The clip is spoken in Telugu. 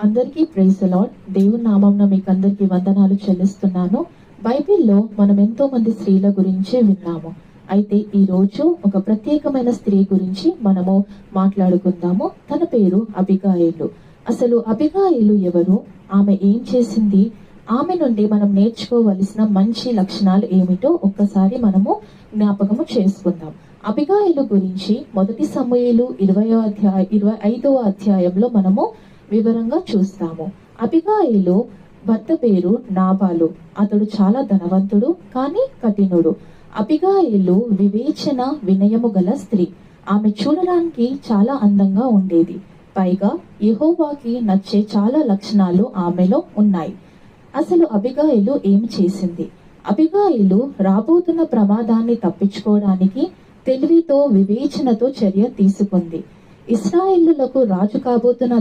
అందరికీ ప్రైజ్ ది లార్డ్. దేవుని నామమున మీకు అందరికీ వందనాలు చెల్లిస్తున్నాను. బైబిల్లో మనం ఎంతో మంది స్త్రీల గురించి విన్నాము. అయితే ఈ రోజు ఒక ప్రత్యేకమైన స్త్రీ గురించి మనము మాట్లాడుకుందాము. తన పేరు అబిగాయిలు. అసలు అబిగాయిలు ఎవరు? ఆమె ఏం చేసింది? ఆమె నుండి మనం నేర్చుకోవలసిన మంచి లక్షణాలు ఏమిటో ఒక్కసారి మనము జ్ఞాపకము చేసుకుందాం. అబిగాయిలు గురించి 1 సమూయేలు 25వ అధ్యాయంలో మనము వివరంగా చూస్తాము. అబిగాయిలు భర్త పేరు నాబాలు. అతడు చాలా ధనవంతుడు కానీ కఠినుడు. అబిగాయిలు వివేచన వినయము గల స్త్రీ. ఆమె చూడడానికి చాలా అందంగా ఉండేది. పైగా యెహోవాకి నచ్చే చాలా లక్షణాలు ఆమెలో ఉన్నాయి. అసలు అబిగాయిలు ఏం చేసింది? అబిగాయిలు రాబోతున్న ప్రమాదాన్ని తప్పించుకోవడానికి తెలివితో వివేచనతో చర్య తీసుకుంది. ఇశ్రాయేలులకు రాజు కాబోతున్న